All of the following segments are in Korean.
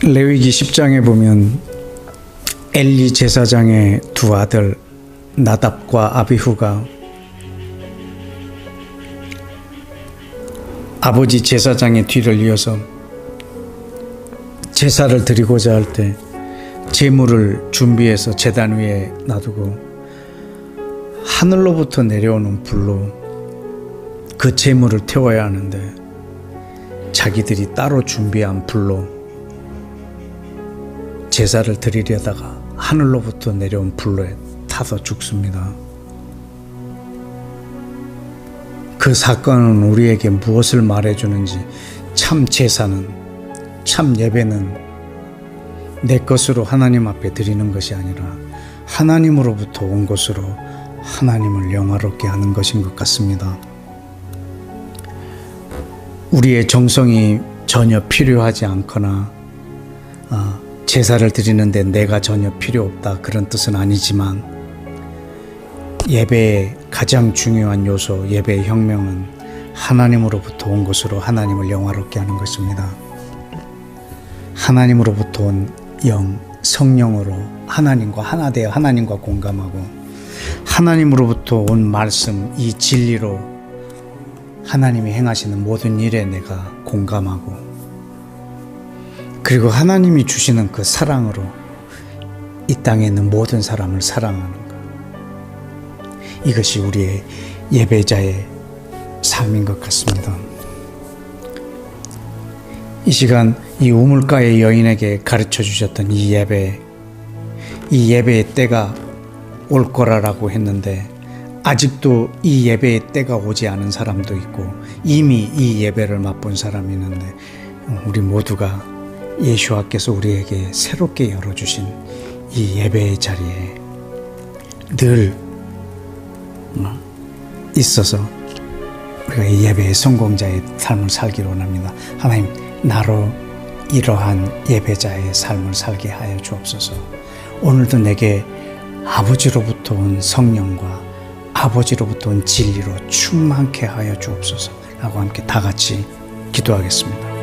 레위기 10장에 보면 엘리 제사장의 두 아들 나답과 아비후가 아버지 제사장의 뒤를 이어서 제사를 드리고자 할 때 제물을 준비해서 제단 위에 놔두고 하늘로부터 내려오는 불로 그 제물을 태워야 하는데 자기들이 따로 준비한 불로 제사를 드리려다가 하늘로부터 내려온 불로에 타서 죽습니다. 그 사건은 우리에게 무엇을 말해주는지, 참 제사는, 참 예배는 내 것으로 하나님 앞에 드리는 것이 아니라 하나님으로부터 온 것으로 하나님을 영화롭게 하는 것인 것 같습니다. 우리의 정성이 전혀 필요하지 않거나 제사를 드리는데 내가 전혀 필요 없다, 그런 뜻은 아니지만 예배의 가장 중요한 요소, 예배의 혁명은 하나님으로부터 온 것으로 하나님을 영화롭게 하는 것입니다. 하나님으로부터 온 영, 성령으로 하나님과 하나 되어 하나님과 공감하고, 하나님으로부터 온 말씀, 이 진리로 하나님이 행하시는 모든 일에 내가 공감하고, 그리고 하나님이 주시는 그 사랑으로 이 땅에 있는 모든 사람을 사랑하는 것, 이것이 우리의 예배자의 삶인 것 같습니다. 이 시간 이 우물가의 여인에게 가르쳐 주셨던 이 예배의 때가 올 거라고 했는데 아직도 이 예배의 때가 오지 않은 사람도 있고 이미 이 예배를 맛본 사람이 있는데, 우리 모두가 예수와께서 우리에게 새롭게 열어주신 이 예배의 자리에 늘 있어서 우리가 이 예배의 성공자의 삶을 살기를 원합니다. 하나님, 나로 이러한 예배자의 삶을 살게 하여 주옵소서. 오늘도 내게 아버지로부터 온 성령과 아버지로부터 온 진리로 충만케 하여 주옵소서 라고 함께 다 같이 기도하겠습니다.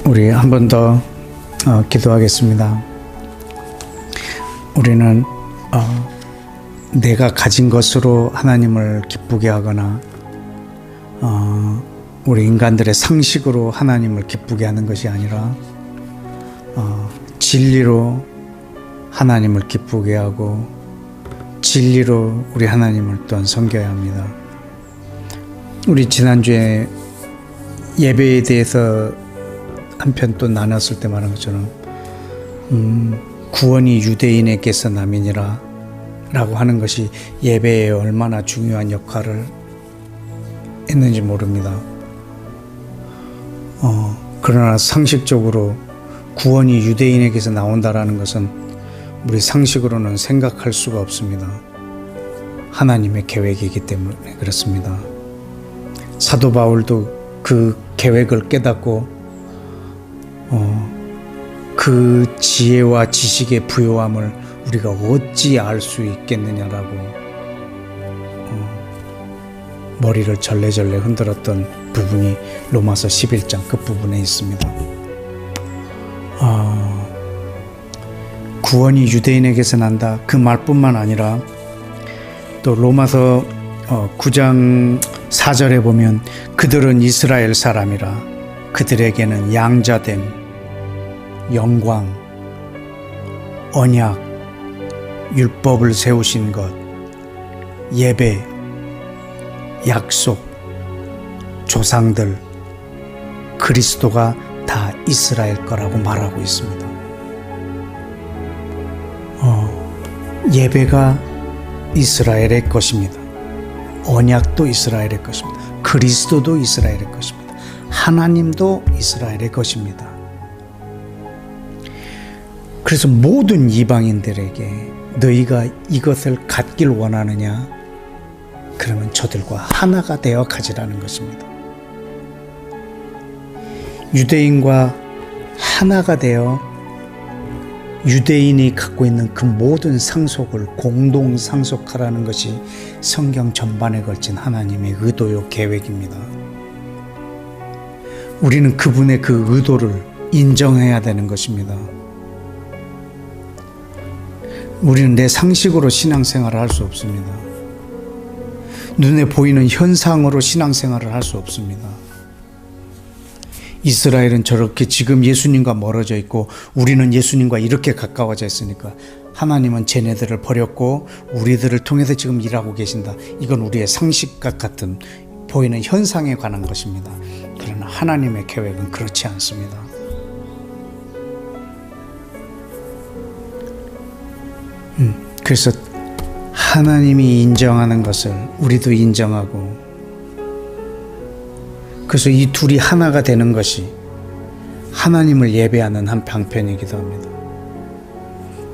우리 한 번 더 기도하겠습니다. 우리는 내가 가진 것으로 하나님을 기쁘게 하거나 우리 인간들의 상식으로 하나님을 기쁘게 하는 것이 아니라 진리로 하나님을 기쁘게 하고 진리로 우리 하나님을 또한 섬겨야 합니다. 우리 지난주에 예배에 대해서 한편 또 나눴을 때 말한 것처럼 구원이 유대인에게서 남이니라 라고 하는 것이 예배에 얼마나 중요한 역할을 했는지 모릅니다. 그러나 상식적으로 구원이 유대인에게서 나온다라는 것은 우리 상식으로는 생각할 수가 없습니다. 하나님의 계획이기 때문에 그렇습니다. 사도 바울도 그 계획을 깨닫고 그 지혜와 지식의 부요함을 우리가 어찌 알 수 있겠느냐라고 머리를 절레절레 흔들었던 부분이 로마서 11장 끝부분에 있습니다. 구원이 유대인에게서 난다 그 말뿐만 아니라 또 로마서 9장 4절에 보면 그들은 이스라엘 사람이라 그들에게는 양자됨, 영광, 언약, 율법을 세우신 것, 예배, 약속, 조상들, 그리스도가 다 이스라엘 거라고 말하고 있습니다. 예배가 이스라엘의 것입니다. 언약도 이스라엘의 것입니다. 그리스도도 이스라엘의 것입니다. 하나님도 이스라엘의 것입니다. 그래서 모든 이방인들에게 너희가 이것을 갖길 원하느냐? 그러면 저들과 하나가 되어 가지라는 것입니다. 유대인과 하나가 되어 유대인이 갖고 있는 그 모든 상속을 공동 상속하라는 것이 성경 전반에 걸친 하나님의 의도요 계획입니다. 우리는 그분의 그 의도를 인정해야 되는 것입니다. 우리는 내 상식으로 신앙생활을 할 수 없습니다. 눈에 보이는 현상으로 신앙생활을 할 수 없습니다. 이스라엘은 저렇게 지금 예수님과 멀어져 있고 우리는 예수님과 이렇게 가까워져 있으니까 하나님은 쟤네들을 버렸고 우리들을 통해서 지금 일하고 계신다. 이건 우리의 상식과 같은 보이는 현상에 관한 것입니다. 그러나 하나님의 계획은 그렇지 않습니다. 그래서 하나님이 인정하는 것을 우리도 인정하고 그래서 이 둘이 하나가 되는 것이 하나님을 예배하는 한 방편이기도 합니다.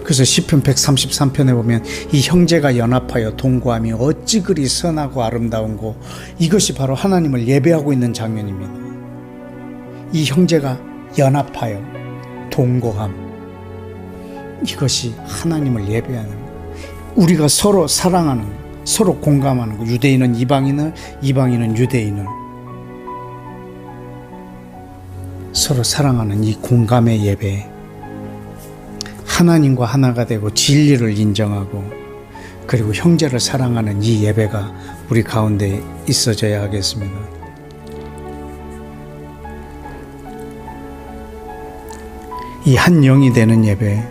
그래서 시편 133편에 보면 이 형제가 연합하여 동거함이 어찌 그리 선하고 아름다운고 이것이 바로 하나님을 예배하고 있는 장면입니다. 이 형제가 연합하여 동거함 이것이 하나님을 예배하는 것. 우리가 서로 사랑하는 것, 서로 공감하는 것. 유대인은 이방인을, 이방인은 유대인을 서로 사랑하는 이 공감의 예배, 하나님과 하나가 되고 진리를 인정하고 그리고 형제를 사랑하는 이 예배가 우리 가운데 있어져야 하겠습니다. 이 한 영이 되는 예배,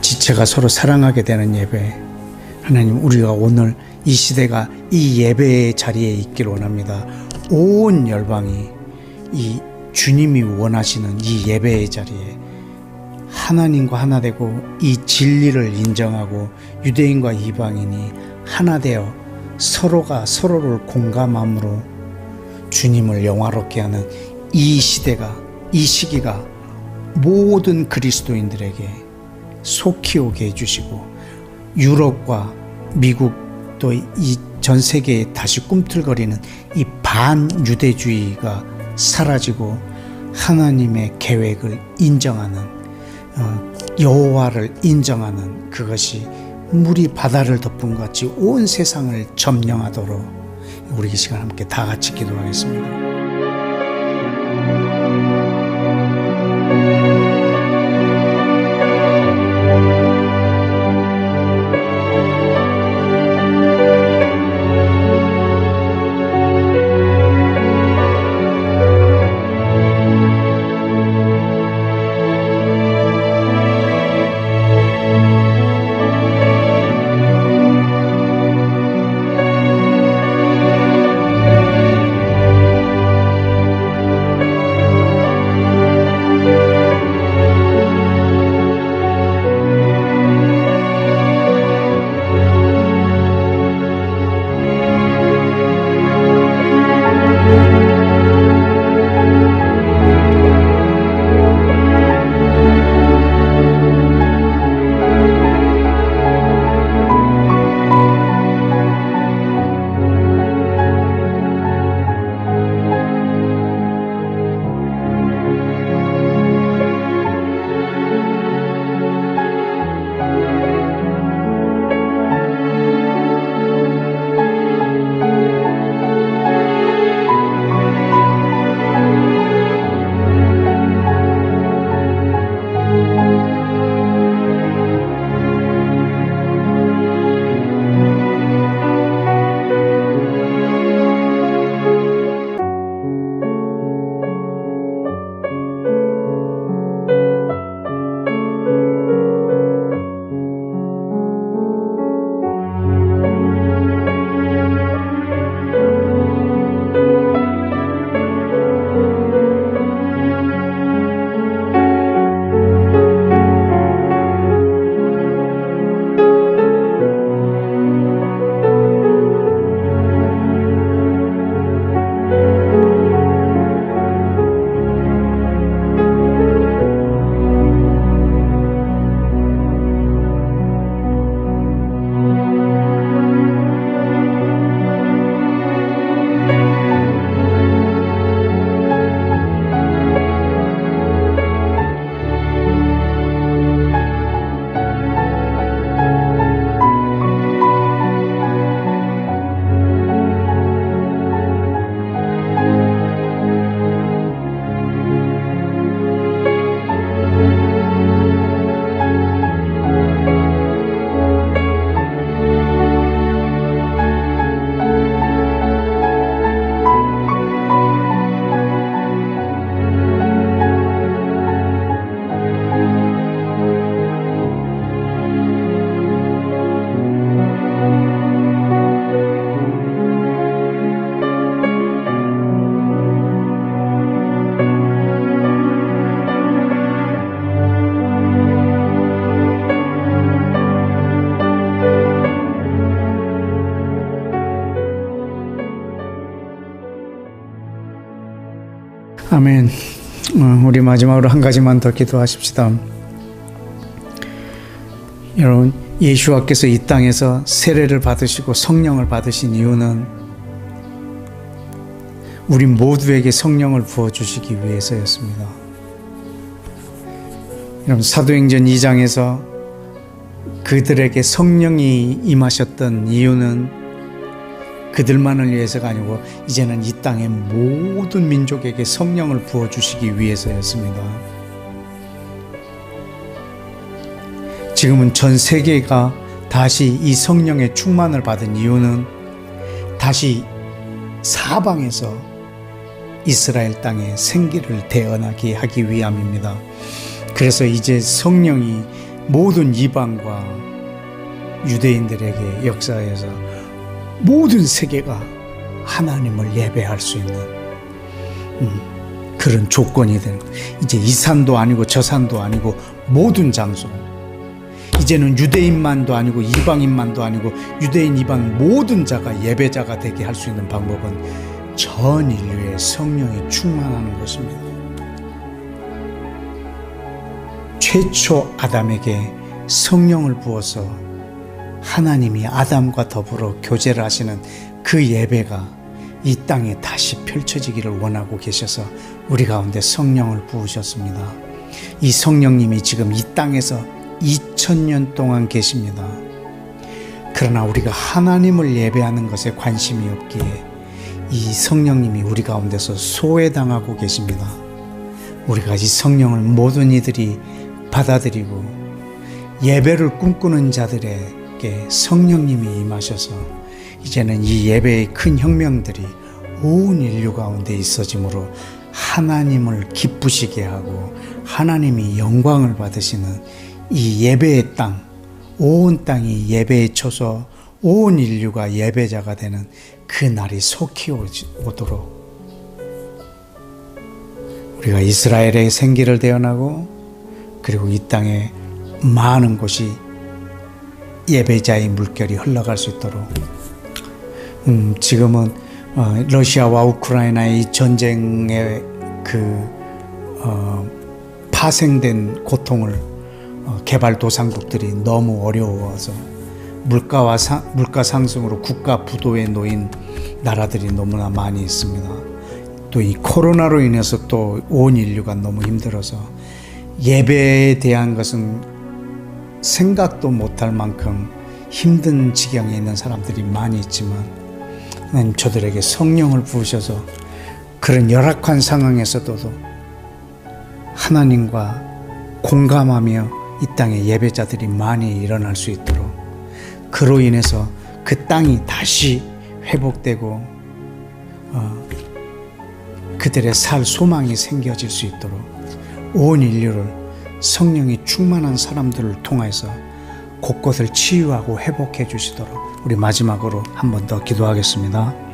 지체가 서로 사랑하게 되는 예배, 하나님 우리가 오늘 이 시대가 이 예배의 자리에 있기를 원합니다. 온 열방이 이 주님이 원하시는 이 예배의 자리에 하나님과 하나 되고 이 진리를 인정하고 유대인과 이방인이 하나 되어 서로가 서로를 공감함으로 주님을 영화롭게 하는 이 시대가, 이 시기가 모든 그리스도인들에게 속히 오게 해주시고 유럽과 미국 또 이 전 세계에 다시 꿈틀거리는 이 반유대주의가 사라지고 하나님의 계획을 인정하는 여호와를 인정하는 그것이 물이 바다를 덮은 것 같이 온 세상을 점령하도록 우리 이 시간 함께 다 같이 기도하겠습니다. 아멘. 우리 마지막으로 한 가지만 더 기도하십시다. 여러분, 예수와께서 이 땅에서 세례를 받으시고 성령을 받으신 이유는 우리 모두에게 성령을 부어주시기 위해서였습니다. 여러분, 사도행전 2장에서 그들에게 성령이 임하셨던 이유는 그들만을 위해서가 아니고 이제는 이 땅의 모든 민족에게 성령을 부어주시기 위해서였습니다. 지금은 전 세계가 다시 이 성령의 충만을 받은 이유는 다시 사방에서 이스라엘 땅에 생기를 태어나게 하기 위함입니다. 그래서 이제 성령이 모든 이방과 유대인들에게 역사해서 모든 세계가 하나님을 예배할 수 있는 그런 조건이 되는 거예요. 이제 이 산도 아니고 저 산도 아니고 모든 장소, 이제는 유대인만도 아니고 이방인만도 아니고 유대인 이방 모든 자가 예배자가 되게 할 수 있는 방법은 전 인류의 성령이 충만하는 것입니다. 최초 아담에게 성령을 부어서 하나님이 아담과 더불어 교제를 하시는 그 예배가 이 땅에 다시 펼쳐지기를 원하고 계셔서 우리 가운데 성령을 부으셨습니다. 이 성령님이 지금 이 땅에서 2000년 동안 계십니다. 그러나 우리가 하나님을 예배하는 것에 관심이 없기에 이 성령님이 우리 가운데서 소외당하고 계십니다. 우리가 이 성령을 모든 이들이 받아들이고 예배를 꿈꾸는 자들에게 성령님이 임하셔서 이제는 이 예배의 큰 혁명들이 온 인류 가운데 있어지므로 하나님을 기쁘시게 하고 하나님이 영광을 받으시는 이 예배의 땅, 온 땅이 예배에 쳐서 온 인류가 예배자가 되는 그 날이 속히 오도록 우리가 이스라엘의 생기를 대언하고 그리고 이 땅에 많은 곳이 예배자의 물결이 흘러갈 수 있도록 지금은 러시아와 우크라이나의 이 전쟁의 파생된 고통을 개발도상국들이 너무 어려워서 물가 상승으로 국가 부도에 놓인 나라들이 너무나 많이 있습니다. 또 이 코로나로 인해서 또 온 인류가 너무 힘들어서 예배에 대한 것은 생각도 못할 만큼 힘든 지경에 있는 사람들이 많이 있지만 하나님 저들에게 성령을 부으셔서 그런 열악한 상황에서도 하나님과 공감하며 이 땅에 예배자들이 많이 일어날 수 있도록 그로 인해서 그 땅이 다시 회복되고 그들의 살 소망이 생겨질 수 있도록 온 인류를 성령이 충만한 사람들을 통해서 곳곳을 치유하고 회복해 주시도록 우리 마지막으로 한 번 더 기도하겠습니다.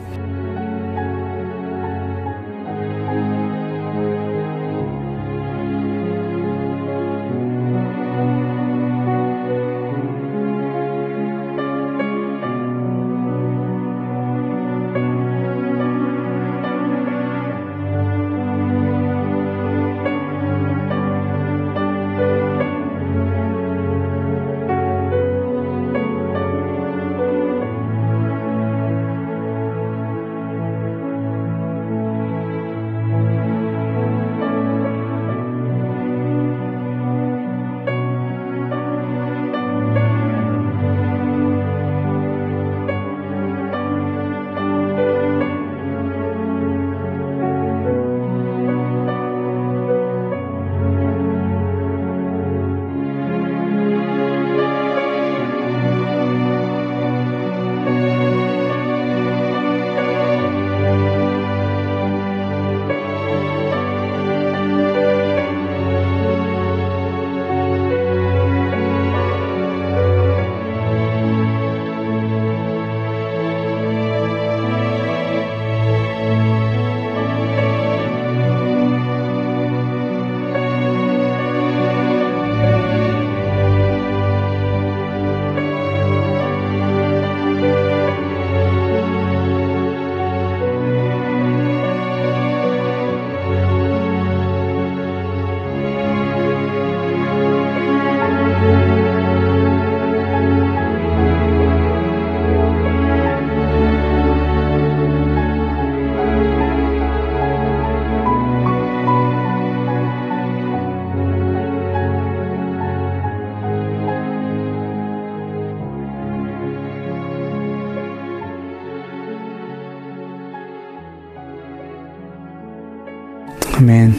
아멘.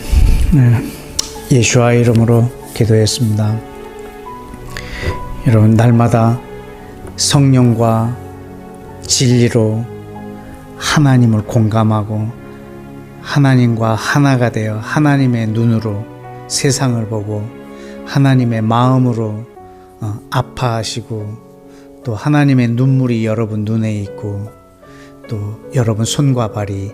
네. 예수와 이름으로 기도했습니다. 여러분, 날마다 성령과 진리로 하나님을 공감하고 하나님과 하나가 되어 하나님의 눈으로 세상을 보고 하나님의 마음으로 아파하시고 또 하나님의 눈물이 여러분 눈에 있고 또 여러분 손과 발이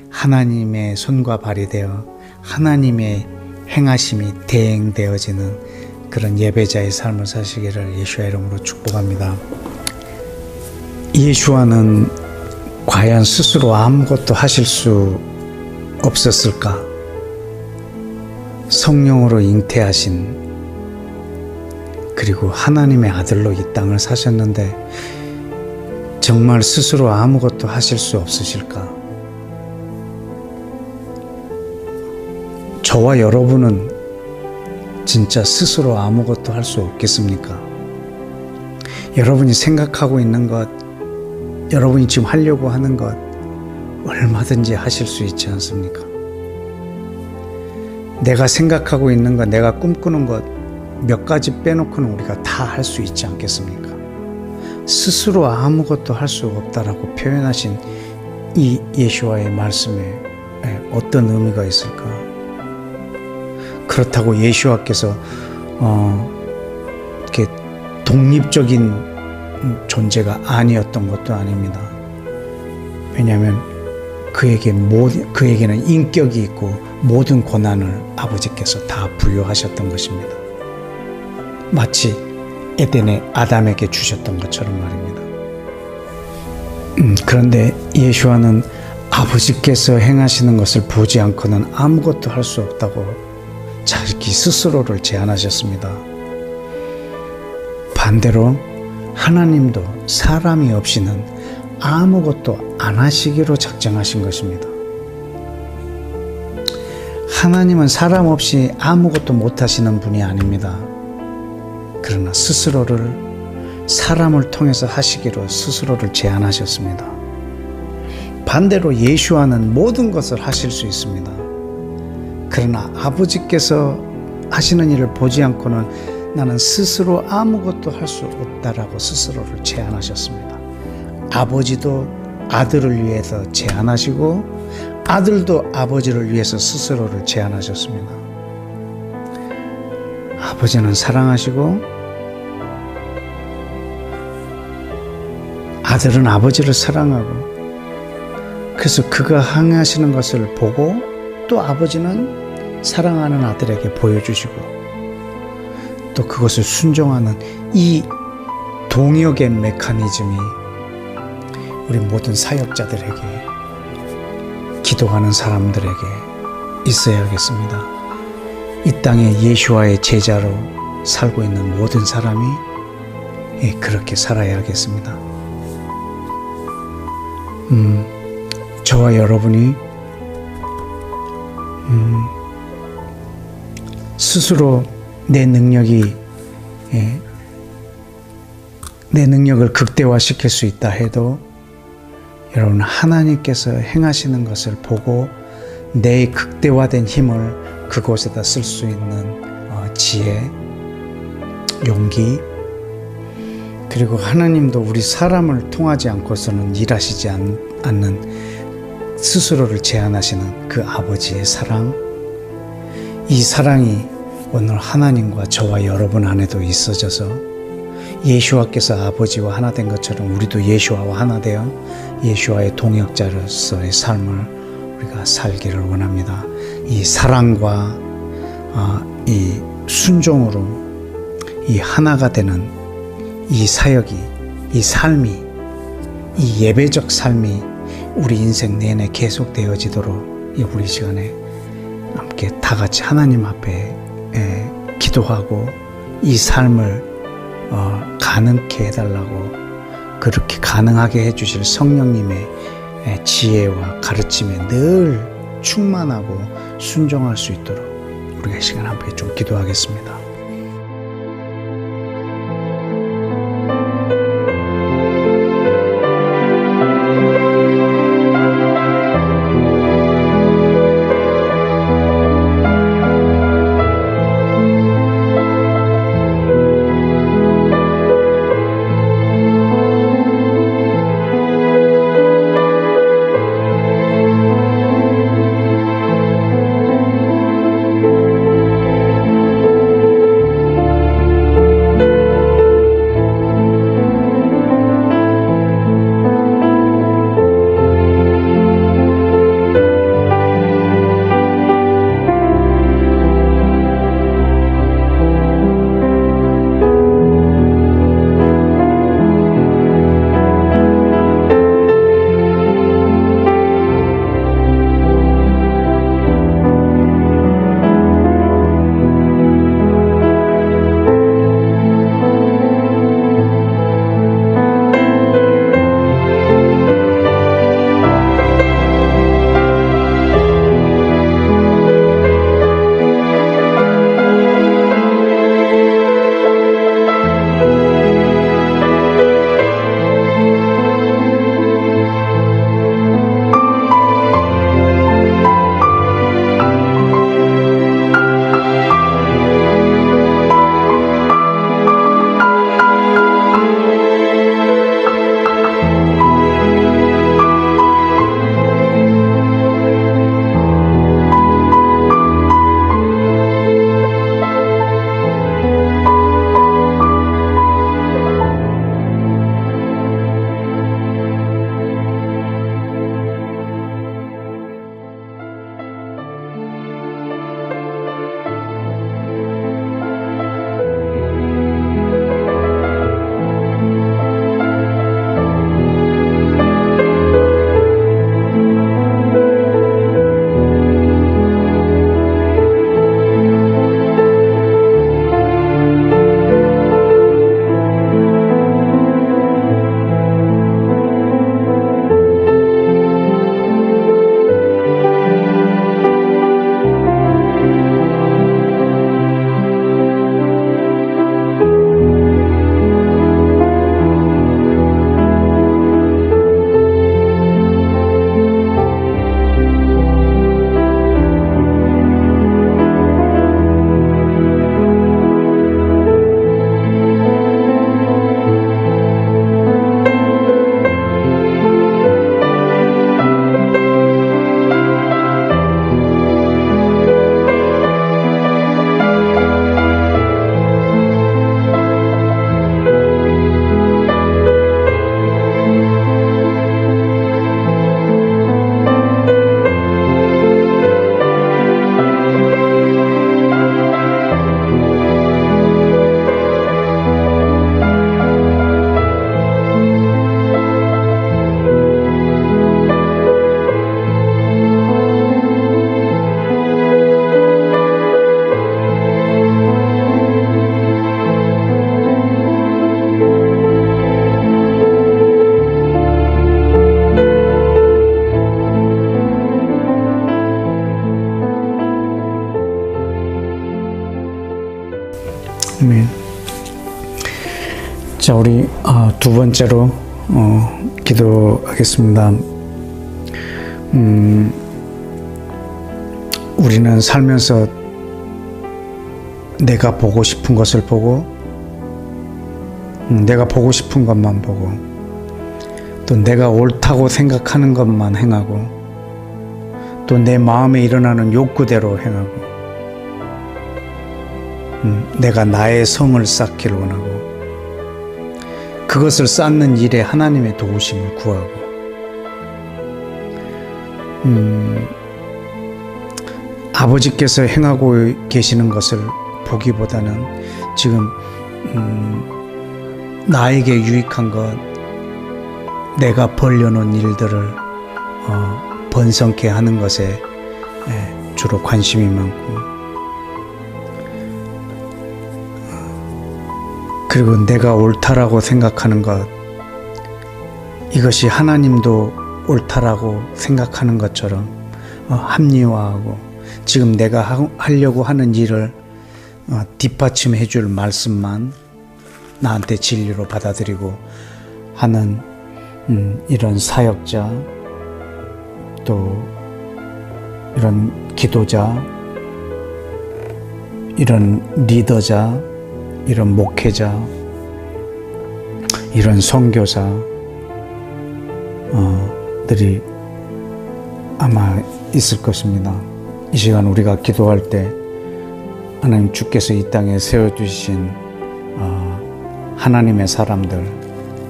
하나님의 손과 발이 되어 하나님의 행하심이 대행되어지는 그런 예배자의 삶을 사시기를 예수의 이름으로 축복합니다. 예수와는 과연 스스로 아무것도 하실 수 없었을까? 성령으로 잉태하신 그리고 하나님의 아들로 이 땅을 사셨는데 정말 스스로 아무것도 하실 수 없으실까? 저와 여러분은 진짜 스스로 아무것도 할 수 없겠습니까? 여러분이 생각하고 있는 것, 여러분이 지금 하려고 하는 것 얼마든지 하실 수 있지 않습니까? 내가 생각하고 있는 것, 내가 꿈꾸는 것 몇 가지 빼놓고는 우리가 다 할 수 있지 않겠습니까? 스스로 아무것도 할 수 없다라고 표현하신 이 예수와의 말씀에 어떤 의미가 있을까? 그렇다고 예수와께서 이렇게 독립적인 존재가 아니었던 것도 아닙니다. 왜냐하면 그에게는 인격이 있고 모든 권한을 아버지께서 다 부여하셨던 것입니다. 마치 에덴의 아담에게 주셨던 것처럼 말입니다. 그런데 예수와는 아버지께서 행하시는 것을 보지 않고는 아무것도 할 수 없다고 자기 스스로를 제안하셨습니다. 반대로 하나님도 사람이 없이는 아무것도 안 하시기로 작정하신 것입니다. 하나님은 사람 없이 아무것도 못 하시는 분이 아닙니다. 그러나 스스로를 사람을 통해서 하시기로 스스로를 제안하셨습니다. 반대로 예수와는 모든 것을 하실 수 있습니다. 그러나 아버지께서 하시는 일을 보지 않고는 나는 스스로 아무것도 할 수 없다라고 스스로를 제안하셨습니다. 아버지도 아들을 위해서 제안하시고 아들도 아버지를 위해서 스스로를 제안하셨습니다. 아버지는 사랑하시고 아들은 아버지를 사랑하고 그래서 그가 행하시는 것을 보고 또 아버지는 사랑하는 아들에게 보여주시고 또 그것을 순종하는 이 동역의 메커니즘이 우리 모든 사역자들에게 기도하는 사람들에게 있어야겠습니다. 이 땅에 예수와의 제자로 살고 있는 모든 사람이 그렇게 살아야겠습니다. 저와 여러분이 스스로 내 능력을 극대화시킬 수 있다 해도 여러분 하나님께서 행하시는 것을 보고 내 극대화된 힘을 그곳에다 쓸 수 있는 지혜, 용기 그리고 하나님도 우리 사람을 통하지 않고서는 일하시지 않는 스스로를 제한하시는 그 아버지의 사랑 이 사랑이 오늘 하나님과 저와 여러분 안에도 있어져서 예수와께서 아버지와 하나 된 것처럼 우리도 예수와 하나 되어 예수와의 동역자로서의 삶을 우리가 살기를 원합니다. 이 사랑과 이 순종으로 이 하나가 되는 이 사역이 이 삶이 이 예배적 삶이 우리 인생 내내 계속되어지도록 우리 시간에 함께 다 같이 하나님 앞에 기도하고 이 삶을 가능케 해달라고 그렇게 가능하게 해주실 성령님의 지혜와 가르침에 늘 충만하고 순종할 수 있도록 우리가 이 시간 함께 좀 기도하겠습니다. 아멘. 자, 우리 두 번째로 기도하겠습니다. 우리는 살면서 내가 보고 싶은 것을 보고, 내가 보고 싶은 것만 보고, 또 내가 옳다고 생각하는 것만 행하고, 또 내 마음에 일어나는 욕구대로 행하고, 내가 나의 성을 쌓기를 원하고, 그것을 쌓는 일에 하나님의 도우심을 구하고, 아버지께서 행하고 계시는 것을 보기보다는 지금 나에게 유익한 것, 내가 벌려놓은 일들을 번성케 하는 것에 주로 관심이 많고, 그리고 내가 옳다라고 생각하는 것, 이것이 하나님도 옳다라고 생각하는 것처럼 합리화하고, 지금 내가 하려고 하는 일을 뒷받침해 줄 말씀만 나한테 진리로 받아들이고 하는 이런 사역자, 또 이런 기도자, 이런 리더자, 이런 목회자, 이런 선교사들이 아마 있을 것입니다. 이 시간 우리가 기도할 때 하나님 주께서 이 땅에 세워주신 하나님의 사람들,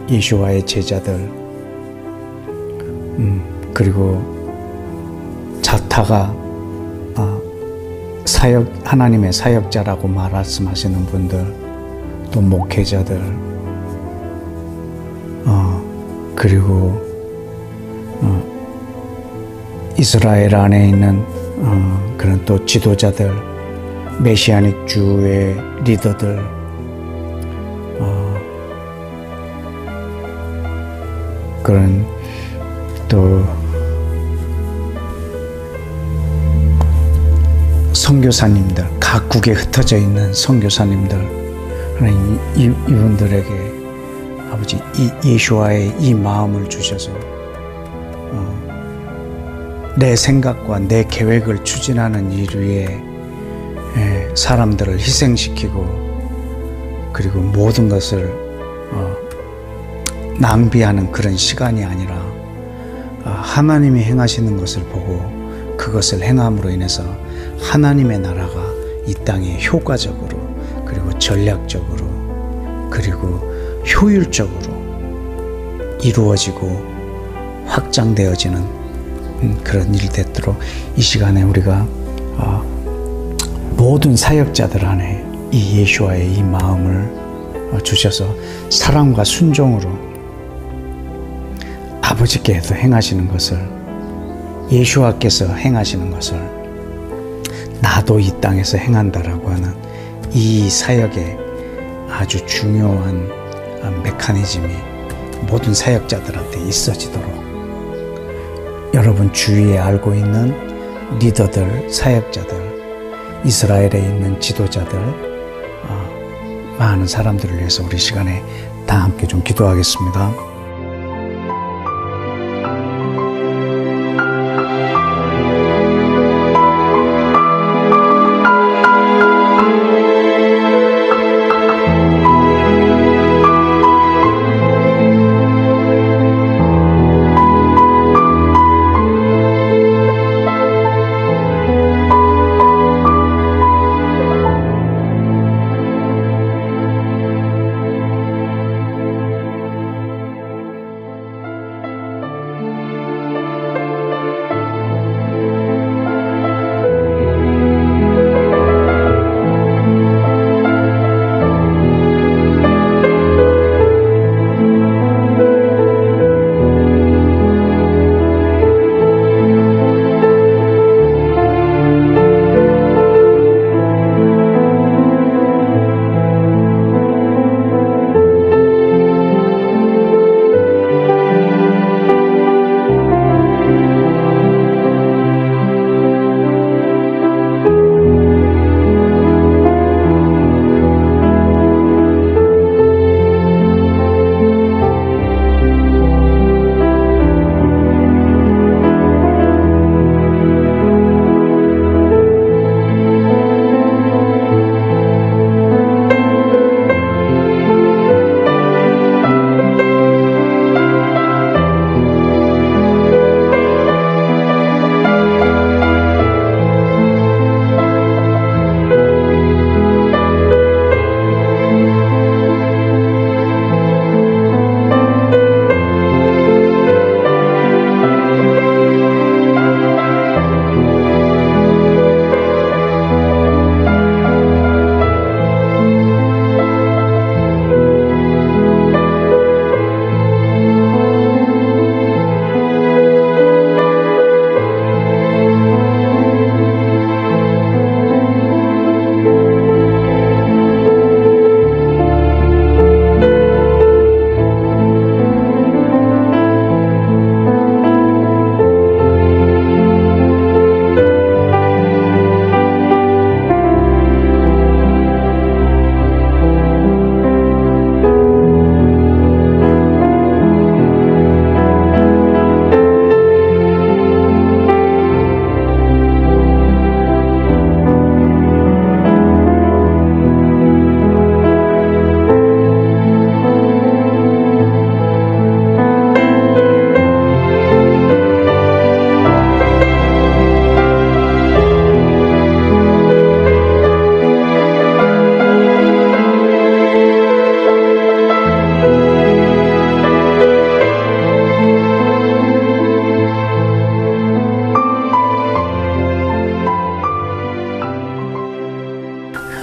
예수와의 제자들, 그리고 자타가 하나님의 사역자라고 말씀하시는 분들, 또 목회자들, 그리고 이스라엘 안에 있는 그런 또 지도자들, 메시아닉 주의 리더들, 그런 또 선교사님들, 각국에 흩어져 있는 선교사님들, 하나님 이분들에게 아버지 예수와의 이 마음을 주셔서 내 생각과 내 계획을 추진하는 일 위에 사람들을 희생시키고, 그리고 모든 것을 낭비하는 그런 시간이 아니라 하나님이 행하시는 것을 보고 그것을 행함으로 인해서 하나님의 나라가 이 땅에 효과적으로, 그리고 전략적으로, 그리고 효율적으로 이루어지고 확장되어지는 그런 일 되도록 이 시간에 우리가 모든 사역자들 안에 이 예수와의 이 마음을 주셔서 사랑과 순종으로 아버지께서 행하시는 것을, 예수와께서 행하시는 것을 나도 이 땅에서 행한다라고 하는 이 사역의 아주 중요한 메커니즘이 모든 사역자들한테 있어지도록, 여러분 주위에 알고 있는 리더들, 사역자들, 이스라엘에 있는 지도자들, 많은 사람들을 위해서 우리 시간에 다 함께 좀 기도하겠습니다.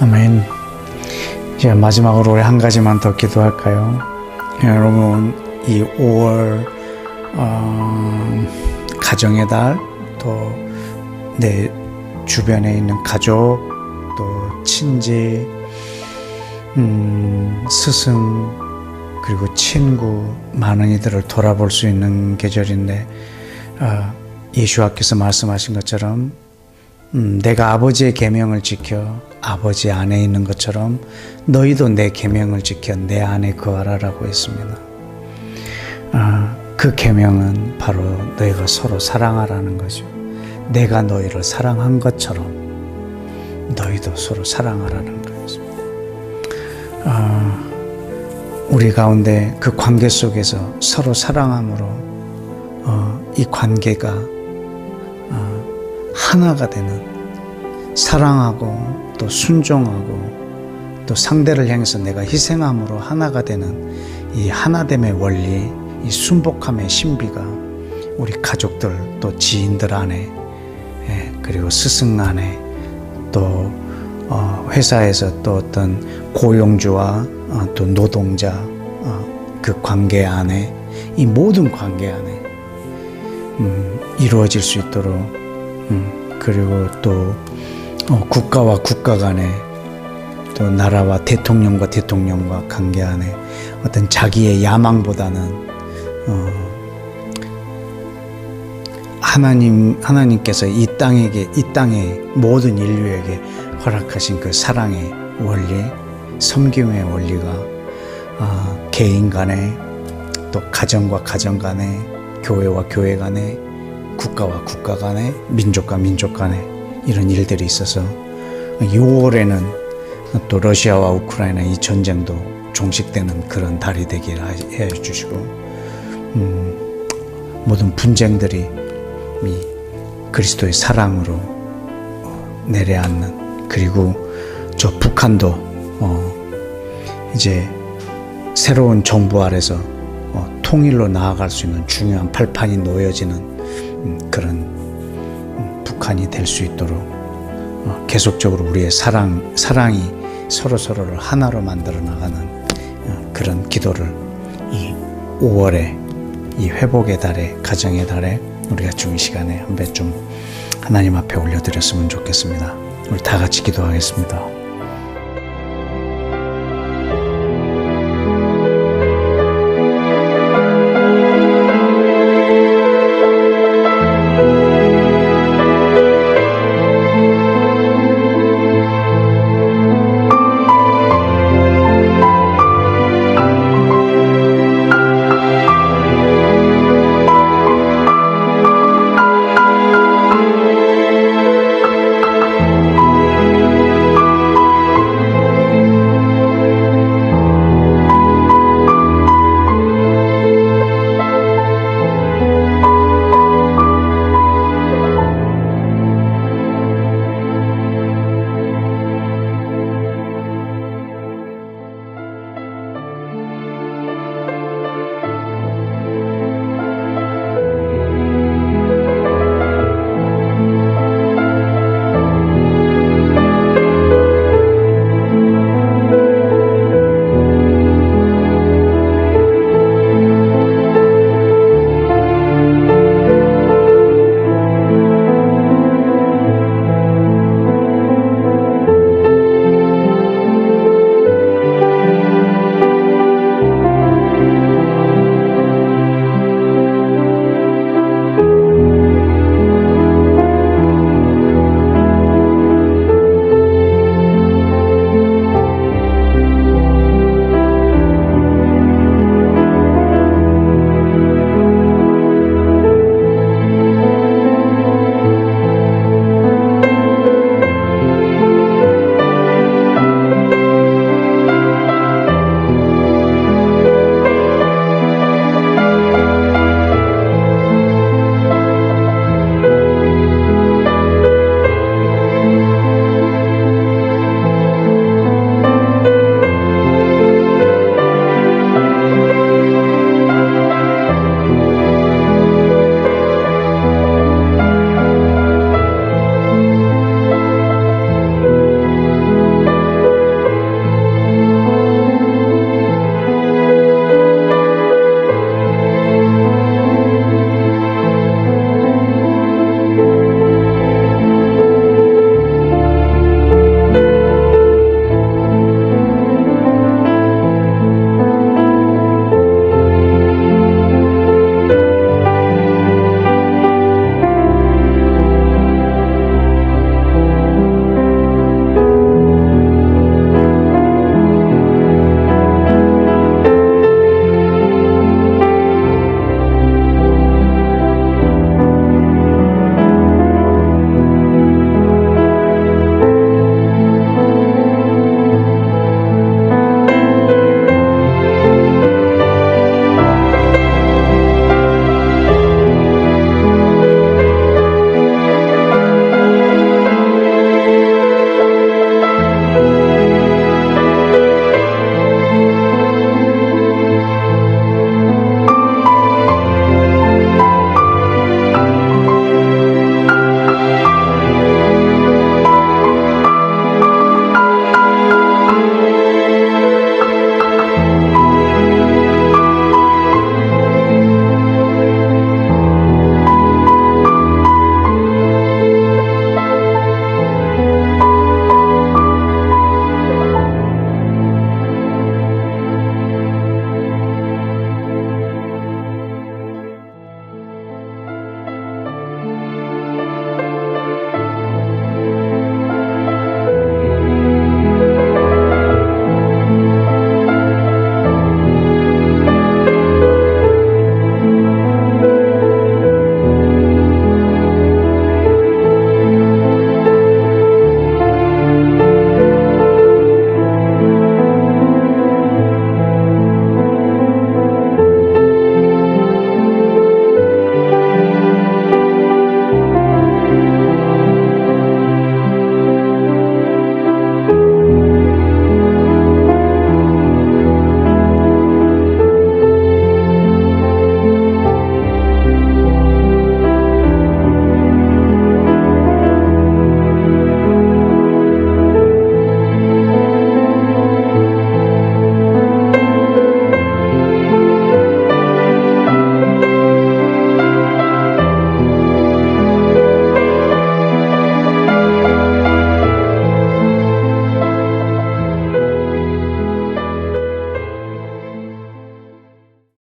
아멘. 이제 마지막으로 우리 한 가지만 더 기도할까요? 여러분, 이 5월 가정의 달, 또 내 주변에 있는 가족, 또 친지, 스승, 그리고 친구, 많은 이들을 돌아볼 수 있는 계절인데, 예수와께서 말씀하신 것처럼 내가 아버지의 계명을 지켜 아버지 안에 있는 것처럼 너희도 내 계명을 지켜 내 안에 거하라라고 했습니다. 그 계명은 바로 너희가 서로 사랑하라는 거죠. 내가 너희를 사랑한 것처럼 너희도 서로 사랑하라는 거였습니다. 우리 가운데 그 관계 속에서 서로 사랑함으로 이 관계가 하나가 되는, 사랑하고 또 순종하고 또 상대를 향해서 내가 희생함으로 하나가 되는 이 하나됨의 원리, 이 순복함의 신비가 우리 가족들 또 지인들 안에, 그리고 스승 안에, 또 회사에서 또 어떤 고용주와 또 노동자 그 관계 안에, 이 모든 관계 안에 이루어질 수 있도록, 그리고 또 국가와 국가 간에, 또 나라와 대통령과 대통령과 관계 안에 어떤 자기의 야망보다는 하나님께서 이 땅의 모든 인류에게 허락하신 그 사랑의 원리, 섬김의 원리가 개인 간에, 또 가정과 가정 간에, 교회와 교회 간에, 국가와 국가 간에, 민족과 민족 간에 이런 일들이 있어서 6월에는 또 러시아와 우크라이나 이 전쟁도 종식되는 그런 달이 되기를 해 주시고, 모든 분쟁들이 이 그리스도의 사랑으로 내려앉는, 그리고 저 북한도 이제 새로운 정부 아래서 통일로 나아갈 수 있는 중요한 발판이 놓여지는 그런 북한이 될 수 있도록 계속적으로 우리의 사랑이 서로를 하나로 만들어 나가는 그런 기도를 이 5월에 이 회복의 달에, 가정의 달에 우리가 좀 이 시간에 한 배 좀 하나님 앞에 올려드렸으면 좋겠습니다. 우리 다 같이 기도하겠습니다.